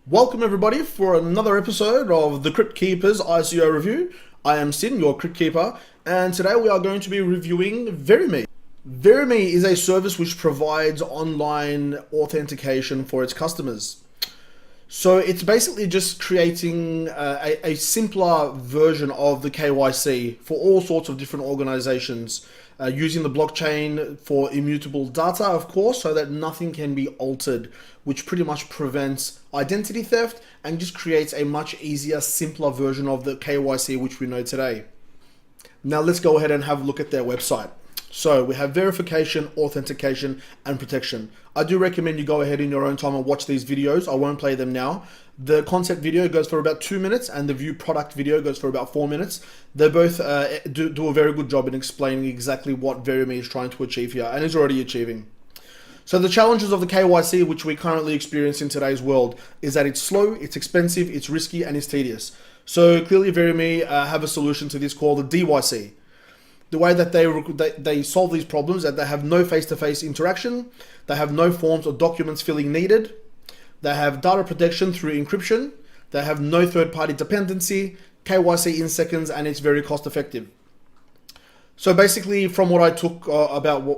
Welcome everybody for another episode of the Crypt Keeper's ICO review. I am Sin, your Crypt Keeper, and today we are going to be reviewing VeriME. VeriME is a service which provides online authentication for its customers. So it's basically just creating a simpler version of the KYC for all sorts of different organizations, using the blockchain for immutable data, of course, so that nothing can be altered, which pretty much prevents identity theft and just creates a much easier, simpler version of the KYC which we know today. Now let's go ahead and have a look at their website. So we have verification, authentication, and protection. I do recommend you go ahead in your own time and watch these videos. I won't play them now. The concept video goes for about 2 minutes and the view product video goes for about 4 minutes. They both do a very good job in explaining exactly what VeriME is trying to achieve here and is already achieving. So the challenges of the KYC which we currently experience in today's world is that it's slow, it's expensive, it's risky, and it's tedious. So clearly VeriME have a solution to this called the D-KYC. The way that they solve these problems is that they have no face-to-face interaction, they have no forms or documents filling needed, they have data protection through encryption, they have no third-party dependency, KYC in seconds, and it's very cost-effective. So basically, from what I took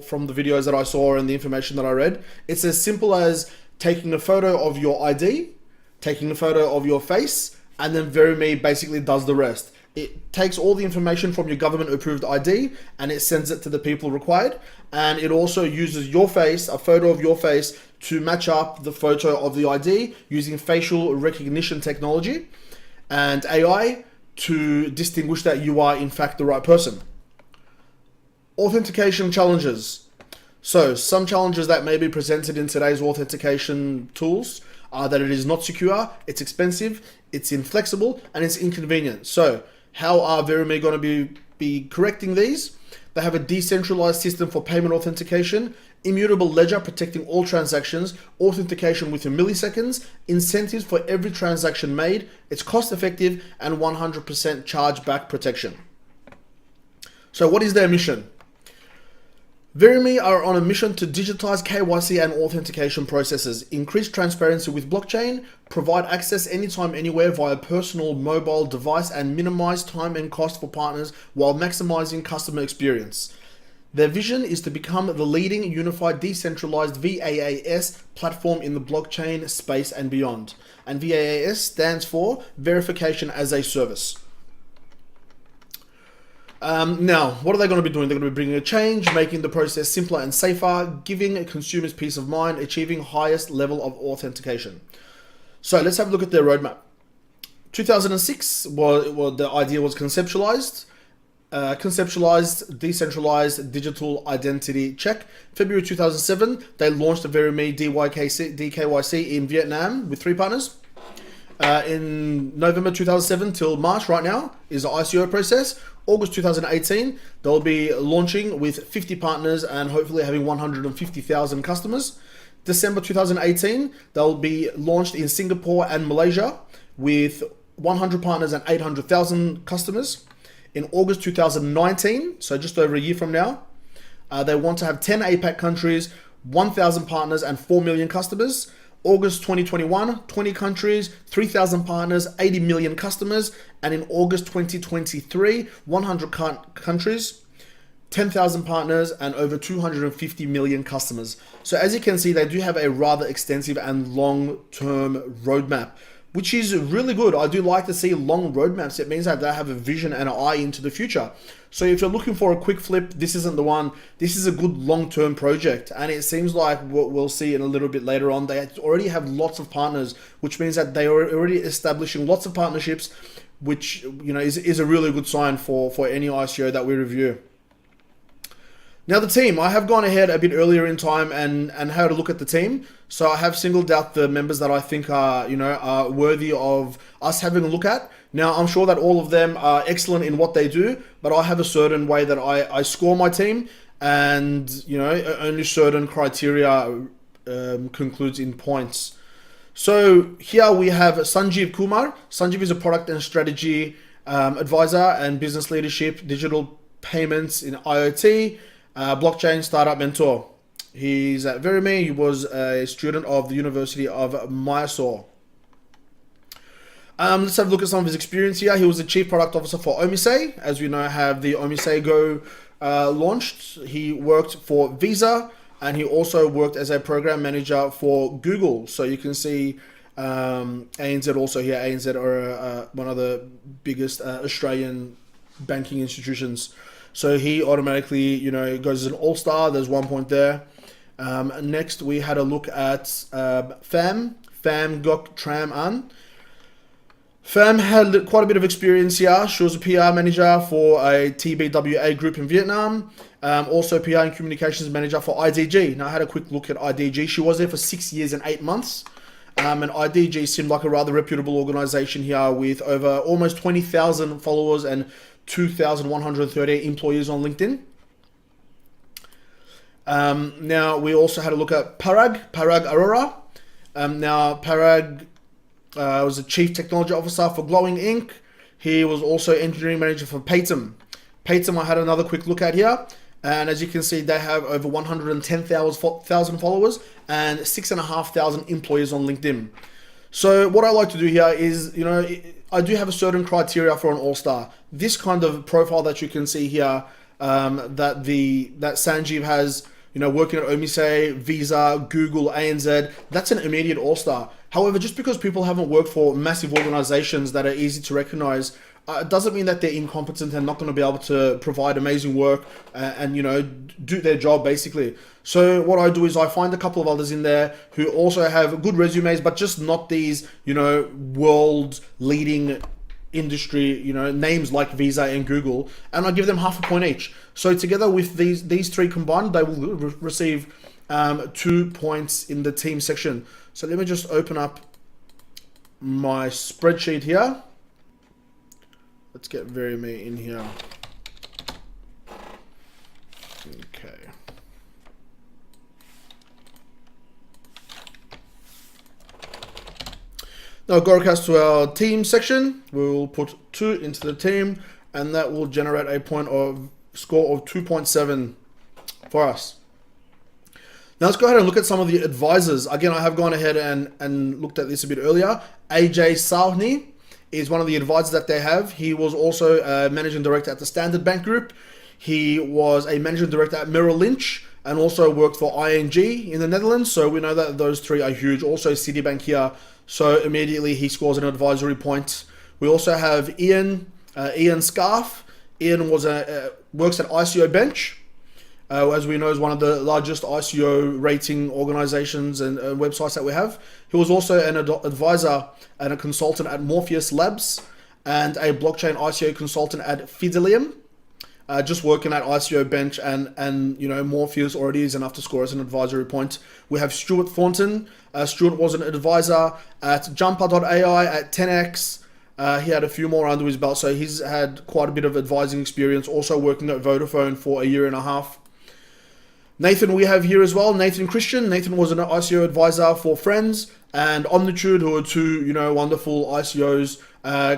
from the videos that I saw and the information that I read, it's as simple as taking a photo of your ID, taking a photo of your face, and then VeriME basically does the rest. It takes all the information from your government approved ID and it sends it to the people required. And it also uses your face, a photo of your face, to match up the photo of the ID using facial recognition technology and AI to distinguish that you are in fact the right person. Authentication challenges. So some challenges that may be presented in today's authentication tools are that it is not secure, it's expensive, it's inflexible, and it's inconvenient. So how are VeriME going to be correcting these? They have a decentralized system for payment authentication, immutable ledger protecting all transactions, authentication within milliseconds, incentives for every transaction made, it's cost effective, and 100% chargeback protection. So what is their mission? VeriME are on a mission to digitize KYC and authentication processes, increase transparency with blockchain, provide access anytime, anywhere via personal mobile device, and minimize time and cost for partners while maximizing customer experience. Their vision is to become the leading unified decentralized VAAS platform in the blockchain space and beyond. And VAAS stands for Verification as a Service. Now, what are they going to be doing? They're going to be bringing a change, making the process simpler and safer, giving consumers peace of mind, achieving highest level of authentication. So let's have a look at their roadmap. 2006, the idea was conceptualized, decentralized digital identity check. February 2007, they launched the VeriME D-KYC in Vietnam with 3 partners. In November 2007 till March right now is the ICO process. August 2018, they'll be launching with 50 partners and hopefully having 150,000 customers. December 2018, they'll be launched in Singapore and Malaysia with 100 partners and 800,000 customers. In August 2019, so just over a year from now, they want to have 10 APAC countries, 1,000 partners and 4 million customers. August 2021, 20 countries, 3,000 partners, 80 million customers. And in August 2023, 100 countries, 10,000 partners, and over 250 million customers. So as you can see, they do have a rather extensive and long-term roadmap, which is really good. I do like to see long roadmaps. It means that they have a vision and an eye into the future. So if you're looking for a quick flip, this isn't the one. This is a good long-term project. And it seems like what we'll see in a little bit later on, they already have lots of partners, which means that they are already establishing lots of partnerships, which is a really good sign for any ICO that we review. Now the team, I have gone ahead a bit earlier in time and had a look at the team. So I have singled out the members that I think are worthy of us having a look at. Now I'm sure that all of them are excellent in what they do, but I have a certain way that I score my team, and only certain criteria concludes in points. So here we have Sanjeev Kumar. Sanjeev is a product and strategy advisor and business leadership, digital payments in IoT, blockchain startup mentor. He's at VeriME. He was a student of the University of Mysore. Let's have a look at some of his experience here. He was the Chief Product Officer for Omise. As we know, have the Omise Go launched. He worked for Visa, and he also worked as a program manager for Google. So you can see ANZ also here. ANZ are one of the biggest Australian banking institutions. So he automatically, goes as an all-star. There's 1 point there. Next, we had a look at Pham Gok Tram An. Pham had quite a bit of experience here. She was a PR manager for a TBWA group in Vietnam. Also PR and communications manager for IDG. Now I had a quick look at IDG. She was there for 6 years and 8 months. And IDG seemed like a rather reputable organization here with over almost 20,000 followers and 2,130 employees on LinkedIn. Now we also had a look at Parag Arora. Now Parag was the Chief Technology Officer for Glowing Inc. He was also Engineering Manager for Paytm. Paytm I had another quick look at here. And as you can see, they have over 110,000 followers and 6,500 employees on LinkedIn. So what I like to do here is, I do have a certain criteria for an all-star. This kind of profile that you can see here, that Sanjeev has, working at Omise, Visa, Google, ANZ, that's an immediate all-star. However, just because people haven't worked for massive organizations that are easy to recognize, it doesn't mean that they're incompetent and not going to be able to provide amazing work and do their job basically. So what I do is I find a couple of others in there who also have good resumes, but just not these, world leading industry, names like Visa and Google, and I give them half a point each. So together with these three combined, they will receive 2 points in the team section. So let me just open up my spreadsheet here. Let's get VeriME in here. Okay. Now go across to our team section. We'll put 2 into the team, and that will generate a score of 2.7 for us. Now let's go ahead and look at some of the advisors. Again, I have gone ahead and looked at this a bit earlier. AJ Sahni is one of the advisors that they have. He was also a managing director at the Standard Bank Group. He was a managing director at Merrill Lynch and also worked for ING in the Netherlands. So we know that those three are huge. Also Citibank here. So immediately he scores an advisory point. We also have Ian Scarf. Ian works at ICO Bench. As we know, is one of the largest ICO rating organizations and websites that we have. He was also an advisor and a consultant at Morpheus Labs and a blockchain ICO consultant at Fidelium. Just working at ICO Bench and Morpheus already is enough to score as an advisory point. We have Stuart Thornton. Stuart was an advisor at Jumper.ai, at 10x. He had a few more under his belt, so he's had quite a bit of advising experience, also working at Vodafone for a year and a half. Nathan we have here as well, Nathan Christian. Nathan was an ICO advisor for Friends and Omnitude, who are two, wonderful ICOs,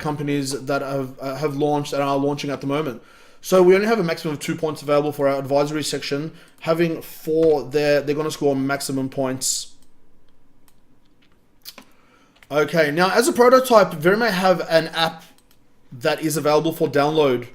companies that have launched and are launching at the moment. So we only have a maximum of 2 points available for our advisory section. Having 4 there, they're going to score maximum points. Okay, now as a prototype, VeriME have an app that is available for download,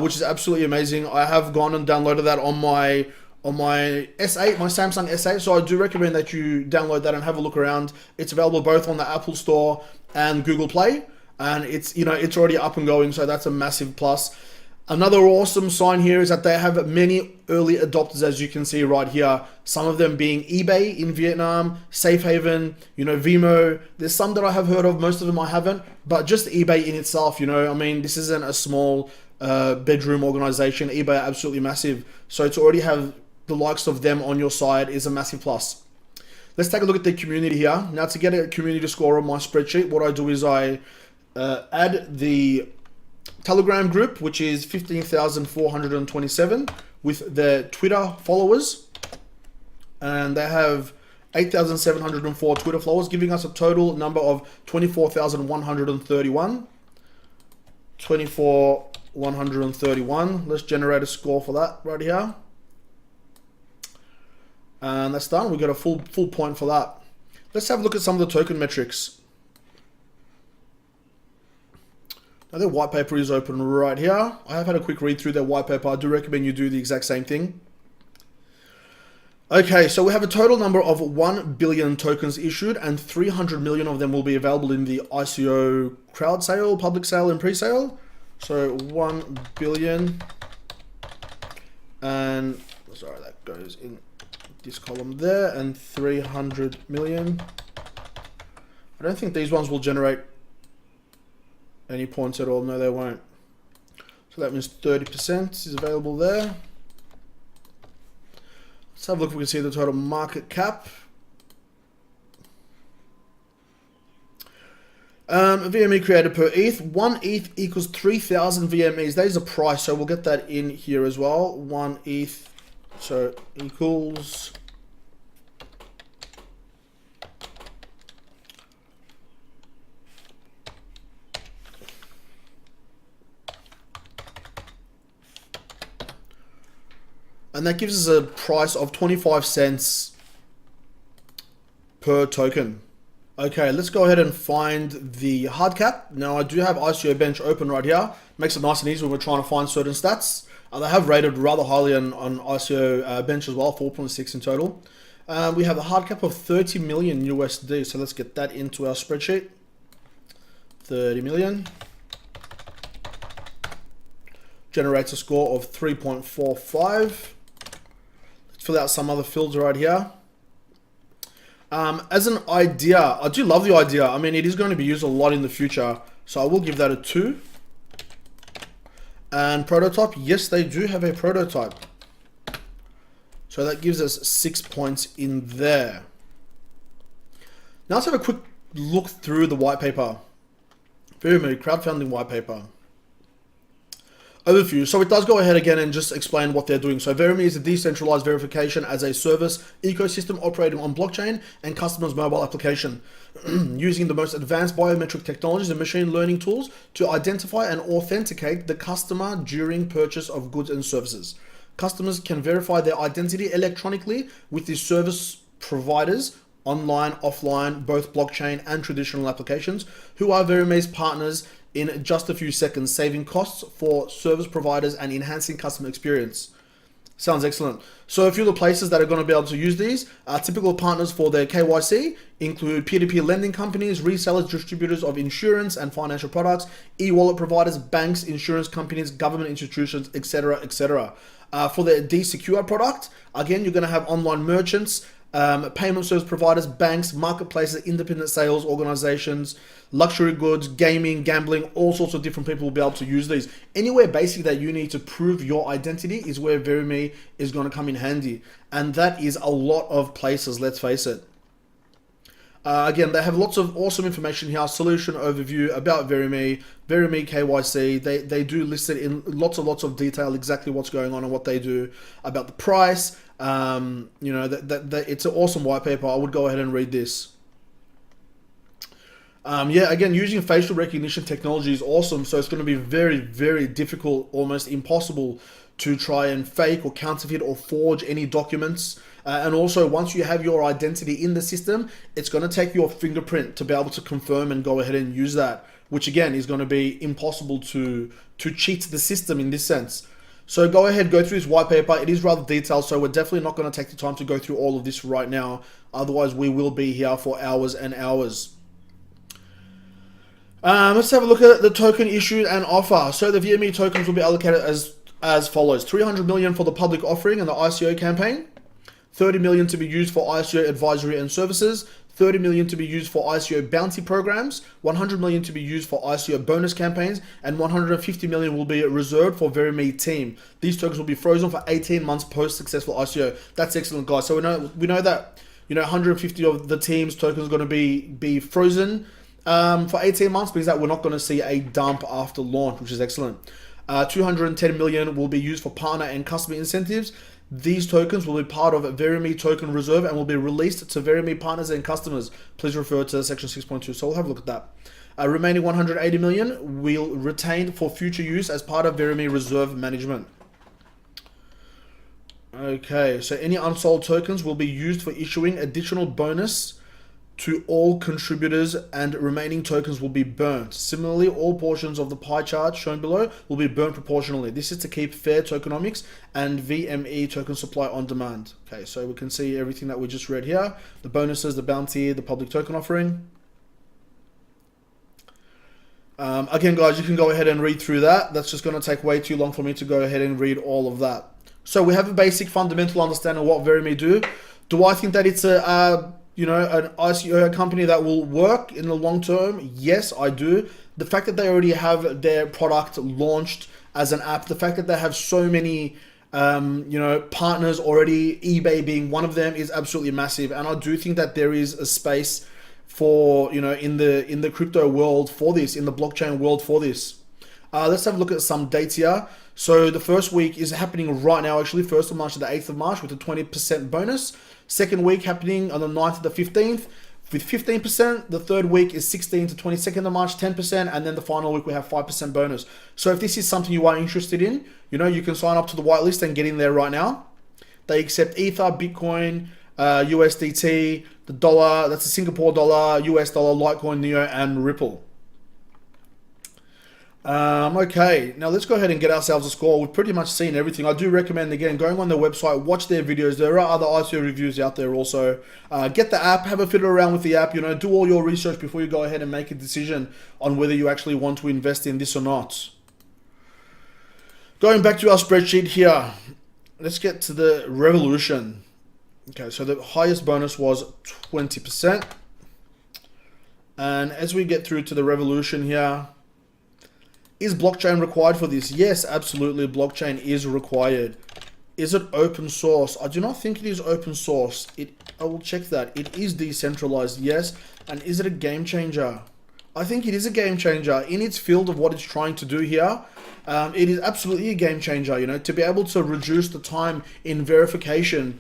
which is absolutely amazing. I have gone and downloaded that on my S8, my Samsung S8, so I do recommend that you download that and have a look around. It's available both on the Apple Store and Google Play, and it's already up and going, so that's a massive plus. Another awesome sign here is that they have many early adopters, as you can see right here. Some of them being eBay in Vietnam, Safe Haven, Vimo. There's some that I have heard of, most of them I haven't, but just eBay in itself, this isn't a small bedroom organization. eBay are absolutely massive, so to already have the likes of them on your side is a massive plus. Let's take a look at the community here. Now, to get a community score on my spreadsheet, what I do is I add the Telegram group, which is 15,427 with their Twitter followers, and they have 8,704 Twitter followers, giving us a total number of 24,131. 24,131. Let's generate a score for that right here. And that's done. We got a full point for that. Let's have a look at some of the token metrics. Now their white paper is open right here. I have had a quick read through their white paper. I do recommend you do the exact same thing. Okay, so we have a total number of 1 billion tokens issued, and 300 million of them will be available in the ICO crowd sale, public sale, and pre-sale. So 1 billion, and sorry, that goes in this column there, and 300 million. I don't think these ones will generate any points at all. No, they won't. So that means 30% is available there. Let's have a look if we can see the total market cap. VME created per ETH. 1 ETH equals 3,000 VMEs. That is a price, so we'll get that in here as well. 1 ETH, so equals... And that gives us a price of 25 cents per token. Okay, let's go ahead and find the hard cap. Now I do have ICO Bench open right here. Makes it nice and easy when we're trying to find certain stats. They have rated rather highly on ICO Bench as well, 4.6 in total. We have a hard cap of 30 million USD. So let's get that into our spreadsheet. 30 million. Generates a score of 3.45. Fill out some other fields right here. As an idea, I do love the idea. I mean, it is going to be used a lot in the future, so I will give that a 2. And prototype, yes, they do have a prototype. So that gives us 6 points in there. Now let's have a quick look through the white paper. VeriME crowdfunding white paper. Overview. So it does go ahead again and just explain what they're doing. So VeriME is a decentralized verification as a service ecosystem operating on blockchain and customers' mobile application, using the most advanced biometric technologies and machine learning tools to identify and authenticate the customer during purchase of goods and services. Customers can verify their identity electronically with the service providers, online, offline, both blockchain and traditional applications, who are VeriME's partners in just a few seconds, saving costs for service providers and enhancing customer experience. Sounds excellent. So a few of the places that are going to be able to use these typical partners for their KYC include peer-to-peer lending companies, resellers, distributors of insurance and financial products, e-wallet providers, banks, insurance companies, government institutions, etc., etc. For the D-SECURE product, again, you're going to have online merchants, payment service providers, banks, marketplaces, independent sales organizations, luxury goods, gaming, gambling, all sorts of different people will be able to use these. Anywhere basically that you need to prove your identity is where VeriME is going to come in handy. And that is a lot of places, let's face it. Again, they have lots of awesome information here, solution overview about VeriME, VeriME KYC. They do list it in lots of detail, exactly what's going on and what they do, about the price. You know, it's an awesome white paper. I would go ahead and read this. Yeah, again, using facial recognition technology is awesome. So it's going to be very, very difficult, almost impossible to try and fake or counterfeit or forge any documents. And also, once you have your identity in the system, it's going to take your fingerprint to be able to confirm and go ahead and use that, which again is going to be impossible to cheat the system in this sense. So go ahead, go through this white paper. It is rather detailed, so we're definitely not going to take the time to go through all of this right now. Otherwise, we will be here for hours and hours. Let's have a look at the token issued and offer. So the VME tokens will be allocated as follows. 300 million for the public offering and the ICO campaign. 30 million to be used for ICO advisory and services. 30 million to be used for ICO bounty programs. 100 million to be used for ICO bonus campaigns. And 150 million will be reserved for VeriME team. These tokens will be frozen for 18 months post successful ICO. That's excellent, guys. So we know that, you know, 150 of the team's tokens are going to be frozen for 18 months, because that we're not going to see a dump after launch, which is excellent. 210 million will be used for partner and customer incentives. These tokens will be part of a VeriME token reserve and will be released to VeriME partners and customers. Please refer to section 6.2. So we'll have a look at that. Remaining 180 million will retain for future use as part of VeriME reserve management. Okay, so any unsold tokens will be used for issuing additional bonus to all contributors and remaining tokens will be burnt. Similarly, all portions of the pie chart shown below will be burnt proportionally. This is to keep fair tokenomics and VME token supply on demand. Okay, so we can see everything that we just read here. The bonuses, the bounty, the public token offering. Again, guys, you can go ahead and read through that. That's just going to take way too long for me to go ahead and read all of that. So we have a basic fundamental understanding of what VeriME do. Do I think that it's an ICO company that will work in the long term? Yes, I do. The fact that they already have their product launched as an app, the fact that they have so many partners already, eBay being one of them, is absolutely massive. And I do think that there is a space for, in the crypto world for this, in the blockchain world for this. Let's have a look at some dates here. So the first week is happening right now, actually, 1st of March to the 8th of March with a 20% bonus. Second week happening on the 9th to the 15th with 15%. The third week is 16th to 22nd of March, 10%. And then the final week we have 5% bonus. So if this is something you are interested in, you can sign up to the whitelist and get in there right now. They accept Ether, Bitcoin, USDT, the dollar, that's the Singapore dollar, US dollar, Litecoin, Neo, and Ripple. Okay, now let's go ahead and get ourselves a score. We've pretty much seen everything. I do recommend, again, going on their website, watch their videos. There are other ICO reviews out there also. Get the app, have a fiddle around with the app, do all your research before you go ahead and make a decision on whether you actually want to invest in this or not. Going back to our spreadsheet here, let's get to the revolution. Okay, so the highest bonus was 20%. And as we get through to the revolution here, is blockchain required for this? Yes, absolutely. Blockchain is required. Is it open source? I do not think it is open source. I will check that. It is decentralized, yes. And is it a game changer? I think it is a game changer in its field of what it's trying to do here. It is absolutely a game changer, to be able to reduce the time in verification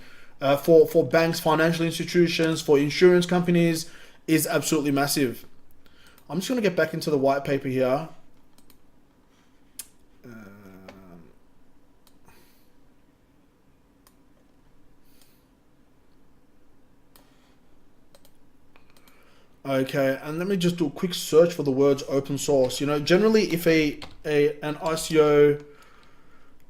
for banks, financial institutions, for insurance companies is absolutely massive. I'm just going to get back into the white paper here. Okay, and let me just do a quick search for the words open source. Generally, if an ICO,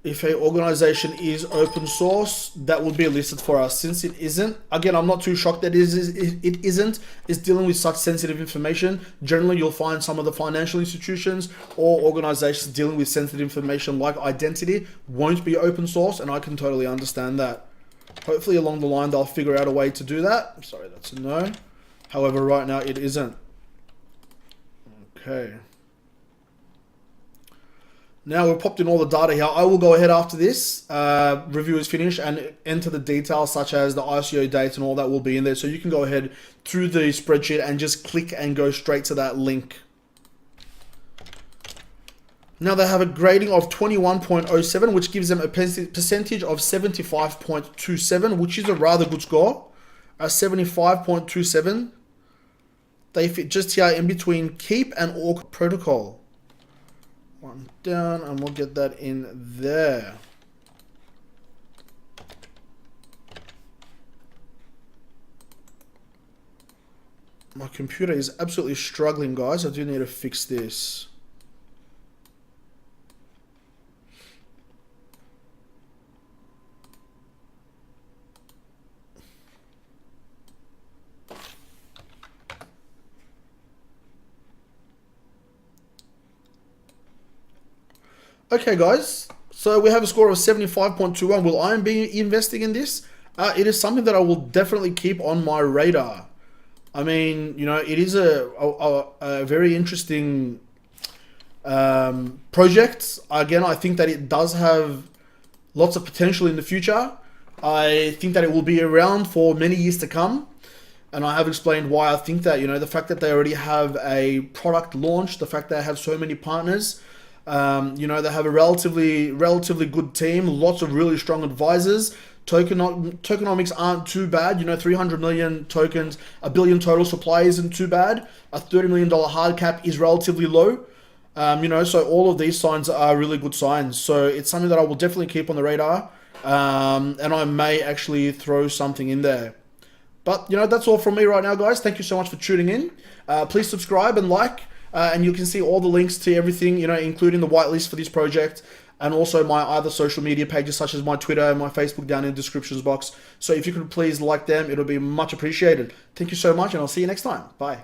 if a organization is open source, that would be listed for us. Since it isn't, again, I'm not too shocked that it isn't. It's dealing with such sensitive information. Generally, you'll find some of the financial institutions or organizations dealing with sensitive information like identity won't be open source, and I can totally understand that. Hopefully, along the line, they'll figure out a way to do that. Sorry, that's a no. However, right now it isn't. Okay. Now we've popped in all the data here. I will go ahead after this review is finished and enter the details such as the ICO date and all that will be in there. So you can go ahead through the spreadsheet and just click and go straight to that link. Now they have a grading of 21.07, which gives them a percentage of 75.27, which is a rather good score. 75.27. They fit just here in between Keep and Orc Protocol. One down, and we'll get that in there. My computer is absolutely struggling, guys. I do need to fix this. Okay, guys, so we have a score of 75.21. Will I be investing in this? It is something that I will definitely keep on my radar. I mean, it is a very interesting project. Again, I think that it does have lots of potential in the future. I think that it will be around for many years to come. And I have explained why I think that, the fact that they already have a product launched, the fact that they have so many partners, they have a relatively good team, lots of really strong advisors. Tokenomics aren't too bad. 300 million tokens, a billion total supply isn't too bad. A $30 million hard cap is relatively low. So all of these signs are really good signs. So it's something that I will definitely keep on the radar. And I may actually throw something in there. But, that's all from me right now, guys. Thank you so much for tuning in. Please subscribe and like, and you can see all the links to everything, including the whitelist for this project, and also my other social media pages such as my Twitter and my Facebook down in the descriptions box. So if you could please like them, it'll be much appreciated. Thank you so much, and I'll see you next time. Bye.